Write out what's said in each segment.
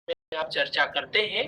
में आप चर्चा करते हैं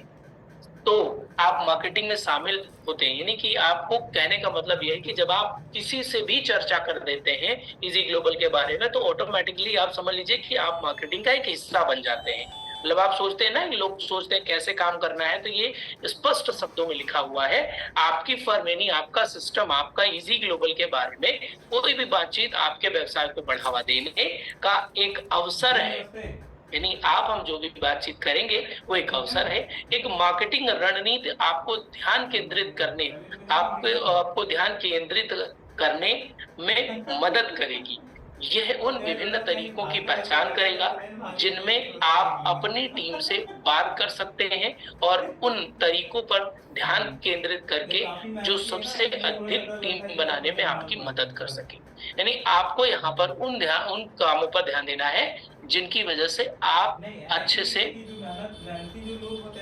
तो आप मार्केटिंग में शामिल होते हैं। यानी कि आपको कहने का मतलब यह है कि जब आप किसी से भी चर्चा कर देते हैं इजी ग्लोबल के बारे में, तो ऑटोमेटिकली आप समझ लीजिए कि आप मार्केटिंग का एक हिस्सा बन जाते हैं। मतलब आप सोचते हैं ना, लोग सोचते हैं कैसे काम करना है, तो ये स्पष्ट शब्दों में लिखा हुआ है। आपकी फर्म यानी आपका सिस्टम, आपका इजी ग्लोबल के बारे में कोई भी बातचीत आपके व्यवसाय को बढ़ावा देने का एक अवसर है। यानी आप हम जो भी बातचीत करेंगे वो एक अवसर है। एक मार्केटिंग रणनीति आपको ध्यान केंद्रित करने, आपको ध्यान केंद्रित करने में मदद करेगी। यह उन विभिन्न तरीकों की पहचान करेगा जिनमें आप अपनी टीम से बात कर सकते हैं, और उन तरीकों पर ध्यान केंद्रित करके जो सबसे अधिक टीम बनाने में आपकी मदद कर सके। यानी आपको यहाँ पर उन कामों पर ध्यान देना है जिनकी वजह से आप अच्छे से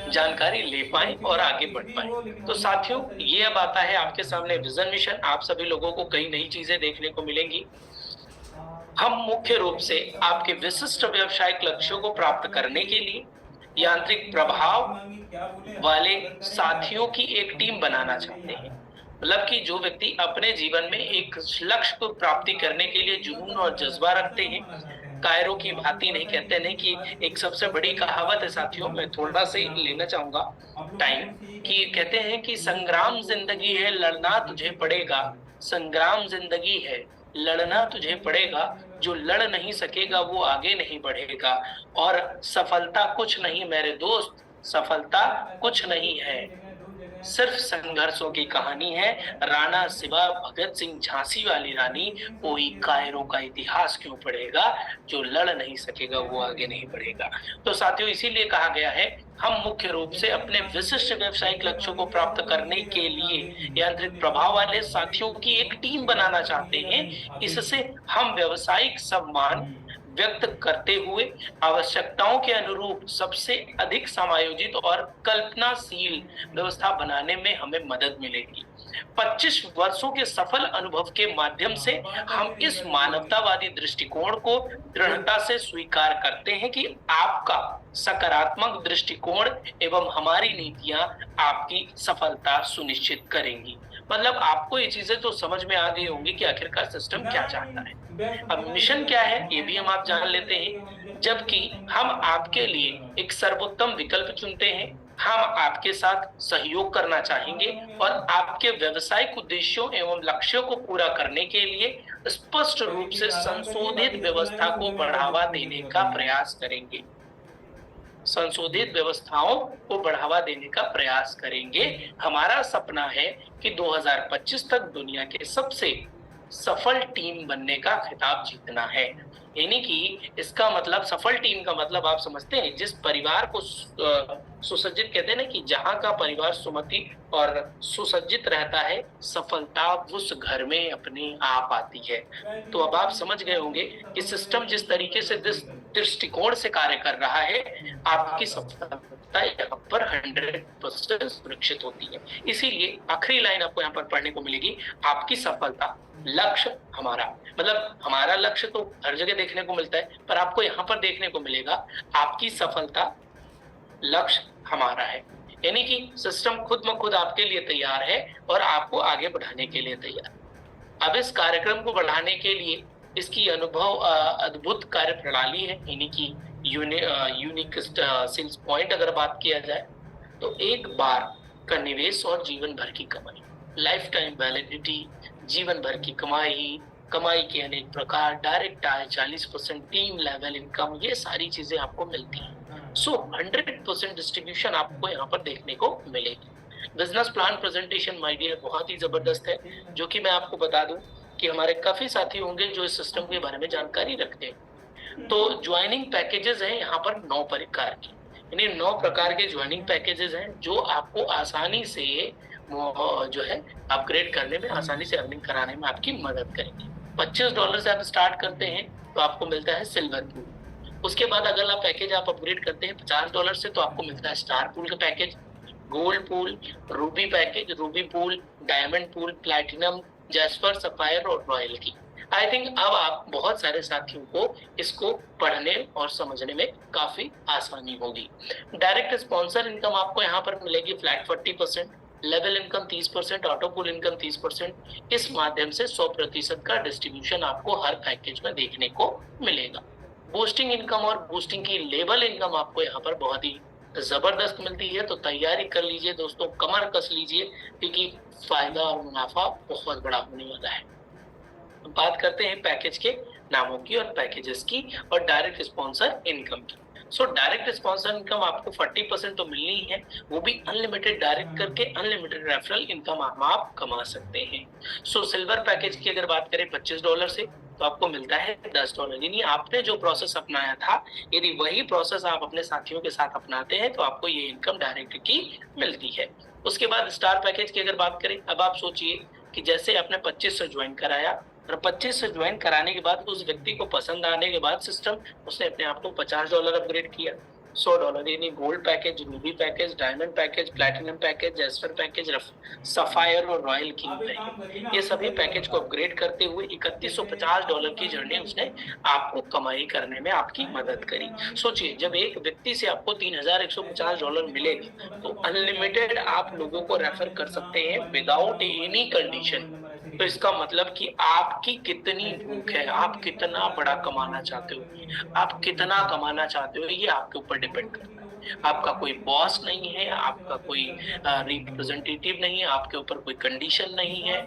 जानकारी ले पाए और आगे बढ़ पाए। तो साथियों, ये अब आता है आपके सामने विजन मिशन। आप सभी लोगों को कई नई चीजें देखने को मिलेंगी। हम मुख्य रूप से आपके विशिष्ट व्यावसायिक लक्ष्यों को प्राप्त करने के लिए यांत्रिक प्रभाव वाले साथियों की एक टीम बनाना चाहते हैं। मतलब कि जो व्यक्ति अपने जीवन में एक लक्ष्य को प्राप्ति करने के लिए जुनून और जज्बा रखते हैं, कायरों की भांति नहीं, कहते नहीं कि एक सबसे बड़ी कहावत है साथियों, मैं थोड़ा सा ही लेना चाहूंगा टाइम, कि कहते हैं कि संग्राम जिंदगी है लड़ना तुझे पड़ेगा, संग्राम जिंदगी है लड़ना तुझे पड़ेगा, जो लड़ नहीं सकेगा वो आगे नहीं बढ़ेगा। और सफलता कुछ नहीं मेरे दोस्त, सफलता कुछ नहीं है, सिर्फ संघर्षों की कहानी है। राणा शिवा भगत सिंह झांसी वाली रानी, कोई कायरों का इतिहास क्यों पढ़ेगा, जो लड़ नहीं सकेगा वो आगे नहीं बढ़ेगा। तो साथियों, इसीलिए कहा गया है हम मुख्य रूप से अपने विशिष्ट व्यावसायिक लक्ष्यों को प्राप्त करने के लिए यांत्रिक प्रभाव वाले साथियों की एक टीम बनाना चाहते हैं। इससे हम व्यावसायिक सम्मान व्यक्त करते हुए आवश्यकताओं के अनुरूप सबसे अधिक समायोजित और कल्पनाशील व्यवस्था बनाने में हमें मदद मिलेगी। 25 वर्षों के सफल अनुभव के माध्यम से हम इस मानवतावादी दृष्टिकोण को दृढ़ता से स्वीकार करते हैं कि आपका सकारात्मक दृष्टिकोण एवं हमारी नीतियां आपकी सफलता सुनिश्चित करेंगी। मतलब आपको ये चीजें तो समझ में आ गई होंगी कि आखिरकार सिस्टम क्या चाहता है। अब मिशन क्या है ये भी हम आप जान लेते हैं। जबकि हम आपके लिए एक सर्वोत्तम विकल्प चुनते हैं, हम आपके साथ सहयोग करना चाहेंगे और आपके व्यावसायिक उद्देश्यों एवं लक्ष्यों को पूरा करने के लिए स्पष्ट रूप से संशोधित व्यवस्था को बढ़ावा देने का प्रयास करेंगे। संशोधित व्यवस्थाओं को बढ़ावा देने का प्रयास करेंगे। हमारा सपना है कि 2025 तक दुनिया के सबसे सफल टीम बनने का खिताब जीतना है। यानी कि इसका मतलब, सफल टीम का मतलब आप समझते हैं, जिस परिवार को सुसज्जित कहते हैं ना, कि जहां का परिवार सुमति और सुसज्जित रहता है, सफलता उस घर में अपने आप आती है। तो अब आप समझ गए होंगे कि सिस्टम जिस तरीके से दृष्टिकोण से कार्य कर रहा है, आपकी सफलता यहाँ पर 100% सुरक्षित होती है। इसीलिए आखिरी लाइन आपको यहाँ पर पढ़ने को मिलेगी, आपकी सफलता लक्ष्य हमारा। मतलब हमारा लक्ष्य तो हर जगह देखने को मिलता है, पर आपको यहाँ पर देखने को मिलेगा आपकी सफलता लक्ष्य हमारा है। यानी कि सिस्टम खुद ब खुद आपके लिए तैयार है और आपको आगे बढ़ाने के लिए तैयार। अब इस कार्यक्रम को बढ़ाने के लिए इसकी अनुभव अद्भुत कार्य प्रणाली है। यानी कि यूनिक सेल्स पॉइंट अगर बात किया जाए तो एक बार का निवेश और जीवन भर की कमाई, लाइफ टाइम वैलिडिटी, जीवन भर की कमाई, कमाई के अनेक प्रकार, direct I 40%, team level income, ये सारी चीजें आपको मिलती हैं। सो 100% डिस्ट्रीब्यूशन आपको यहाँ पर देखने को मिलेगी। Business plan presentation my dear बहुत ही जबरदस्त है, जो कि मैं आपको बता दूं कि हमारे काफी साथी होंगे जो इस सिस्टम के बारे में जानकारी रखते हैं। तो ज्वाइनिंग पैकेजेस हैं यहाँ पर 9 प्रकार के, यानी 9 प्रकार के ज्वाइनिंग पैकेजेस हैं जो आपको आसानी से जो है अपग्रेड करने में, आसानी से अर्निंग कराने में आपकी मदद करेंगे। $25 से आप स्टार्ट करते हैं तो आपको मिलता है सिल्वर पूल। उसके बाद अगर आप पैकेज आप अपग्रेड करते हैं $50 से, तो आपको मिलता है स्टार पूल का package, gold pool, Ruby package, Ruby pool, diamond pool, platinum, jasper, sapphire और रॉयल की। आई थिंक अब आप बहुत सारे साथियों को इसको पढ़ने और समझने में काफी आसानी होगी। डायरेक्ट स्पॉन्सर इनकम आपको यहाँ पर मिलेगी flat 40%, level income 30%, auto pool income 30%। इस माध्यम से 100% का डिस्ट्रीब्यूशन आपको हर पैकेज में देखने को मिलेगा। बूस्टिंग इनकम और बूस्टिंग की लेवल इनकम आपको यहाँ पर बहुत ही जबरदस्त मिलती है। तो तैयारी कर लीजिए दोस्तों, कमर कस लीजिए, क्योंकि फायदा और मुनाफा बहुत बड़ा होने वाला है। बात करते हैं पैकेज के नामों की और पैकेजेस की और डायरेक्ट स्पॉन्सर इनकम की। सो डायरेक्ट स्पॉन्सर इनकम आपको 40% तो मिलनी ही है, वो भी अनलिमिटेड डायरेक्ट करके अनलिमिटेड रेफरल इनकम आप कमा सकते हैं। सो सिल्वर पैकेज की अगर बात करें $25 से, तो आपको मिलता है $10। यानी आपने जो प्रोसेस अपनाया था, यदि वही प्रोसेस आप अपने साथियों के साथ अपनाते हैं तो आपको ये इनकम डायरेक्ट की मिलती है। उसके बाद स्टार पैकेज की अगर बात करें, अब आप सोचिए कि जैसे आपने 25 से ज्वाइन कराया और 25 से ज्वाइन कराने के बाद उस व्यक्ति को पसंद आने के बाद सिस्टम, उसने अपने आप को $50 अपग्रेड किया। $100 यानी gold package, Ruby package, diamond package, platinum package, jasper package, sapphire और रॉयल किंग पैकेज, ये सभी पैकेज को अपग्रेड करते हुए $3150 की जर्नी उसने आपको कमाई करने में आपकी मदद करी। सोचिए, जब एक व्यक्ति से आपको $3150 मिलेगा तो अनलिमिटेड आप लोगों को रेफर कर सकते हैं विदाउट एनी कंडीशन। तो इसका मतलब कि आपकी कितनी भूख है, आप कितना बड़ा कमाना चाहते हो, आप कितना कमाना चाहते हो, ये आपके ऊपर डिपेंड करता है। आपका कोई बॉस नहीं है, आपका कोई रिप्रेजेंटेटिव नहीं है, आपके ऊपर कोई कंडीशन नहीं है,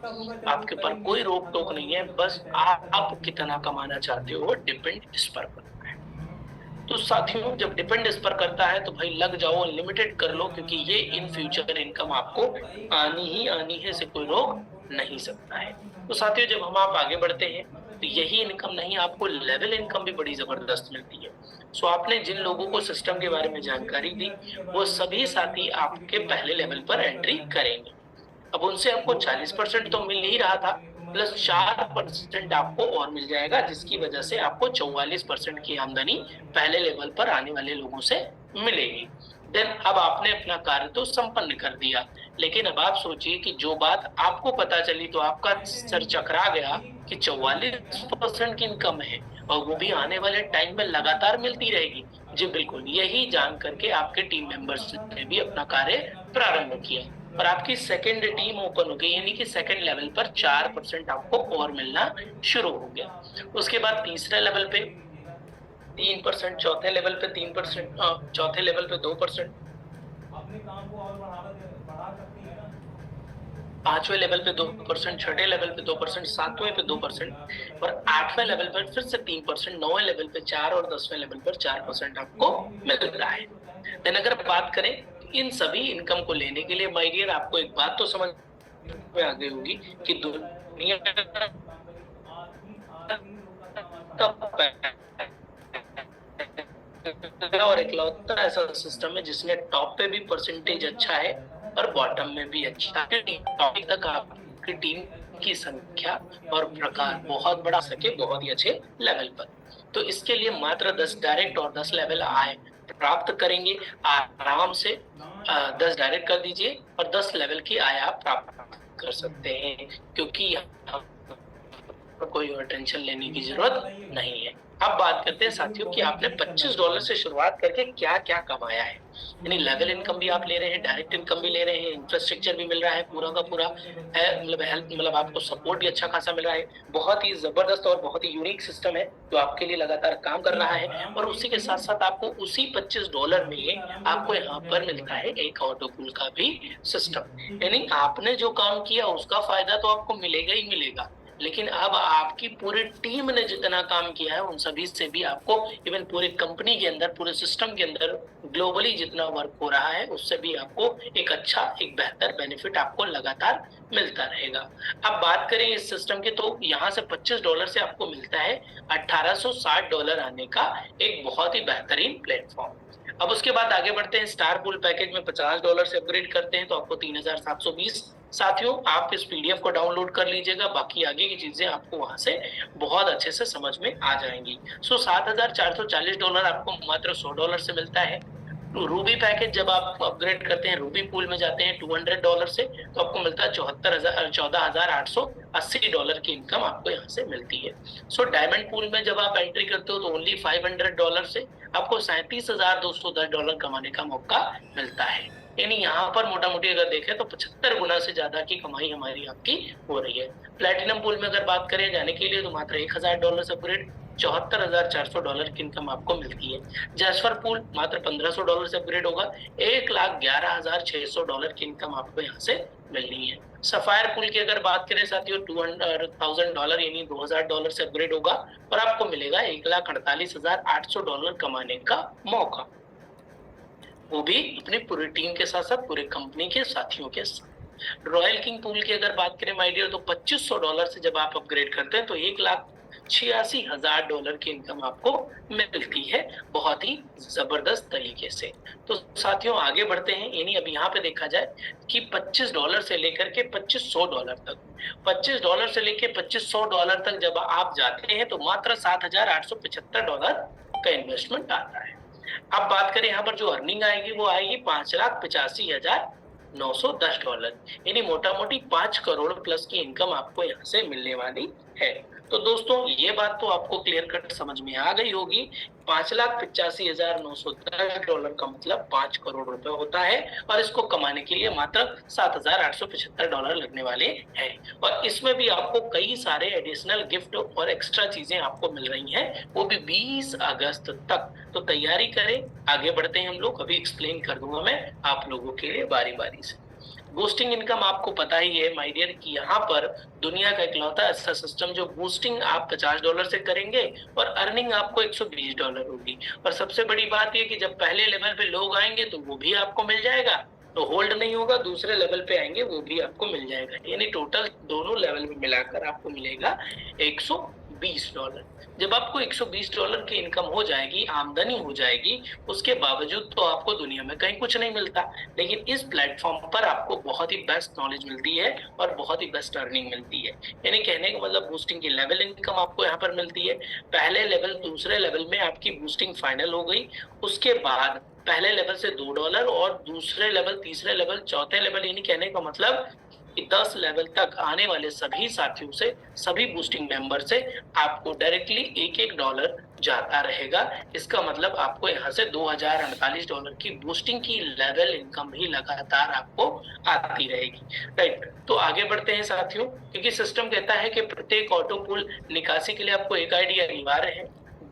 आपके ऊपर कोई रोक टोक नहीं है, बस आप कितना कमाना चाहते हो डिपेंड इस पर करता है। तो साथियों, जब डिपेंड इस पर करता है तो भाई लग जाओ, अनलिमिटेड कर लो, क्योंकि ये इन फ्यूचर इनकम आपको आनी ही आनी है, इसे कोई रोक नहीं सकता है। तो साथियों, जब हम आप आगे बढ़ते हैं तो यही इनकम नहीं, आपको लेवल इनकम भी बड़ी जबरदस्त मिलती है। सो आपने जिन लोगों को सिस्टम के बारे में जानकारी दी, वो सभी साथी आपके पहले लेवल पर एंट्री करेंगे। अब उनसे आपको 40% तो मिल ही रहा था, प्लस 4% आपको और मिल जाएगा, जिसकी वजह से आपको 44% की आमदनी पहले लेवल पर आने वाले लोगों से मिलेगी। देन अब आपने अपना कार्य तो संपन्न कर दिया, लेकिन अब आप सोचिए कि जो बात आपको पता चली तो आपका सर चकरा गया कि 44% की इनकम है और वो भी आने वाले टाइम में लगातार मिलती रहेगी। जी बिल्कुल, यही जान करके आपके टीम मेंबर्स ने भी अपना कार्य प्रारंभ किया और आपकी सेकंड टीम ओपन हो गई, यानी कि सेकंड लेवल पर 4% आपको और मिलना शुरू हो गया। उसके बाद तीसरे लेवल पे 3%, चौथे लेवल पे 3%, चौथे लेवल पे 2%, पांचवें लेवल पे 2%, छठे लेवल पे 2%, सातवें पे 2% और आठवें लेवल पर फिर से 3%, नौवें लेवल पे 4 और 10वें लेवल पर 4% आपको मिल रहा है। देन अगर बात करें इन सभी इनकम को लेने के लिए माय डियर, आपको एक बात तो समझ में आ गई होगी कि दुनिया और इकलौता ऐसा सिस्टम है जिसमें टॉप पे भी परसेंटेज अच्छा है और बॉटम में भी अच्छा है। टॉप तक आपकी टीम की संख्या और प्रकार बहुत बड़ा सके, बहुत ही अच्छे लेवल पर। तो इसके लिए मात्र 10 डायरेक्ट और 10 लेवल आय प्राप्त करेंगे। आराम से 10 डायरेक्ट कर दीजिए और 10 लेवल की आय आप प्राप्त कर सकते हैं, क्योंकि कोई और टेंशन लेने की जरूरत नहीं है। अब बात करते हैं साथियों कि आपने $25 से शुरुआत करके क्या क्या कमाया है। यानी लेवल इनकम भी आप ले रहे हैं, डायरेक्ट इनकम भी ले रहे हैं, इंफ्रास्ट्रक्चर भी मिल रहा है पूरा का पूरा है, मतलब हेल्थ, मतलब आपको सपोर्ट भी अच्छा खासा मिल रहा है। बहुत ही जबरदस्त और बहुत ही यूनिक सिस्टम है जो आपके लिए लगातार काम कर रहा है। और उसी के साथ साथ आपको उसी $25 में आपको यहाँ पर मिलता है एक ऑटो पूल का भी सिस्टम। यानी आपने जो काम किया उसका फायदा तो आपको मिलेगा ही मिलेगा, लेकिन अब आपकी पूरी टीम ने जितना काम किया है उन सभी से भी आपको, इवन पूरे कंपनी के अंदर, पूरे सिस्टम के अंदर ग्लोबली जितना वर्क हो रहा है उससे भी आपको एक अच्छा, एक बेहतर बेनिफिट आपको लगातार मिलता रहेगा। अब बात करें इस सिस्टम के, तो यहाँ से $25 से आपको मिलता है $1860 आने का एक बहुत ही बेहतरीन प्लेटफॉर्म। अब उसके बाद आगे बढ़ते हैं, स्टार पूल पैकेज में $50 से अपग्रेड करते हैं तो आपको 3720। साथियों, आप इस पीडीएफ को डाउनलोड कर लीजिएगा, बाकी आगे की चीजें आपको वहां से बहुत अच्छे से समझ में आ जाएंगी। $7440 आपको मात्र $100 से मिलता है। रूबी पैकेज जब आप अपग्रेड करते हैं, रूबी पूल में जाते हैं $200 से, तो आपको मिलता है 14,880 की इनकम आपको यहाँ से मिलती है। सो डायमंड पूल में जब आप एंट्री करते हो तो ओनली $500 से आपको $37,210 कमाने का मौका मिलता है। यानी यहाँ पर मोटा मोटी अगर देखें तो 75 गुना से ज्यादा की कमाई हमारी आपकी हो रही है। प्लेटिनम पूल में अगर बात करें जाने के लिए तो मात्र $1,000 अपग्रेड, $74,400 की इनकम आपको मिलती है। जैस्पर पूल मात्र $1,500 से अपग्रेड होगा, $1,11,600 की इनकम आपको यहाँ से मिलनी है। सफायर पूल की अगर बात करें साथियों, $200,000 यानी $2,000 से अपग्रेड होगा और आपको मिलेगा $1,48,800 कमाने का मौका, वो भी अपनी पूरी टीम के साथ साथ पूरी कंपनी के साथियों के साथ। रॉयल किंग पूल की अगर बात करें माय डियर, तो $2,500 से जब आप अपग्रेड करते हैं तो $1,86,000 की इनकम आपको मिलती है, बहुत ही जबरदस्त तरीके से। तो साथियों आगे बढ़ते हैं, यानी अब यहाँ पे देखा जाए कि $25 से लेकर के $2,500 तक, $25 से लेकर $2,500 तक जब आप जाते हैं तो मात्र $7,875 का इन्वेस्टमेंट आता है। अब बात करें यहाँ पर जो अर्निंग आएगी वो आएगी $5,85,910, यानी मोटा मोटी 5 करोड़ प्लस की इनकम आपको यहाँ से मिलने वाली है। तो दोस्तों ये बात तो आपको क्लियर कट समझ में आ गई होगी। $5,85,910 का मतलब 5 करोड़ रुपए होता है और इसको कमाने के लिए मात्र $7,875 लगने वाले हैं। और इसमें भी आपको कई सारे एडिशनल गिफ्ट और एक्स्ट्रा चीजें आपको मिल रही हैं, वो भी 20 अगस्त तक। तो तैयारी करें, आगे बढ़ते हैं हम लोग, अभी एक्सप्लेन कर दूंगा मैं आप लोगों के लिए बारी बारी से। बूस्टिंग इनकम आपको पता ही है माय डियर कि यहाँ पर दुनिया का इकलौता ऐसा सिस्टम जो बूस्टिंग आप $50 से करेंगे और अर्निंग आपको $120 होगी। और सबसे बड़ी बात ये कि जब पहले लेवल पे लोग आएंगे तो वो भी आपको मिल जाएगा, तो होल्ड नहीं होगा, दूसरे लेवल पे आएंगे वो भी आपको मिल जाएगा, यानी टोटल दोनों लेवल में मिलाकर आपको मिलेगा $120। जब आपको $120 की इनकम हो जाएगी, आमदनी हो जाएगी, उसके बावजूद तो आपको दुनिया में कहीं कुछ नहीं मिलता, लेकिन इस प्लेटफॉर्म पर आपको बहुत ही बेस्ट नॉलेज मिलती है और बहुत ही बेस्ट अर्निंग मिलती है। यानी कहने का मतलब बूस्टिंग की लेवल इनकम आपको यहाँ पर मिलती है। पहले लेवल दूसरे लेवल में आपकी बूस्टिंग फाइनल हो गई, उसके बाद पहले लेवल से $2 और दूसरे लेवल, तीसरे लेवल, चौथे लेवल, यानी कहने का मतलब कि 10 लेवल तक आने वाले सभी साथियों से, सभी बूस्टिंग मेंबर से आपको डायरेक्टली $1 जाता रहेगा। इसका मतलब आपको यहाँ से $2,048 की बूस्टिंग की लेवल इनकम भी लगातार आपको आती रहेगी। राइट, तो आगे बढ़ते हैं साथियों, क्योंकि सिस्टम कहता है कि प्रत्येक ऑटो पूल निकासी के लिए आपको एक आईडी अनिवार्य है।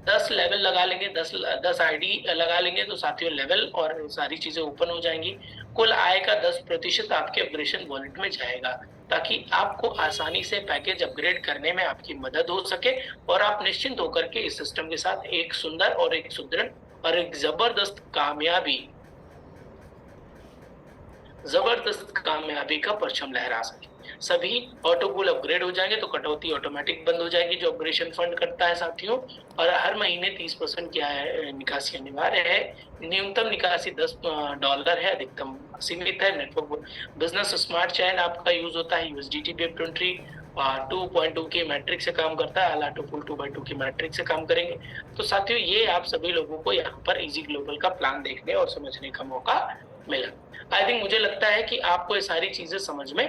10 लेवल लगा लेंगे, 10 आईडी लगा लेंगे तो साथियों लेवल और सारी चीजें ओपन हो जाएंगी। कुल आय का 10% आपके अपग्रेडेशन वॉलेट में जाएगा, ताकि आपको आसानी से पैकेज अपग्रेड करने में आपकी मदद हो सके और आप निश्चिंत होकर के इस सिस्टम के साथ एक सुंदर और एक सुदृढ़ और एक जबरदस्त कामयाबी का परचम लहरा सके। सभी ऑटो पूल अपग्रेड हो जाएंगे तो कटौती ऑटोमेटिक बंद हो जाएगी जो ऑपरेशन फंड करता है साथियों, और हर महीने 30% की निकासी अनिवार्य है। न्यूनतम निकासी $10 है, अधिकतम सीमित है। नेटवर्क बिजनेस स्मार्ट चैन आपका यूज होता है, USDT वेब 2.2 की मैट्रिक से काम करता है, ऑटो पूल 2x2 की मैट्रिक से काम करेंगे। तो साथियों ये आप सभी लोगों को यहाँ पर इजी ग्लोबल का प्लान देखने और समझने का मौका मिला। आई थिंक मुझे लगता है कि आपको ये सारी चीजें समझ में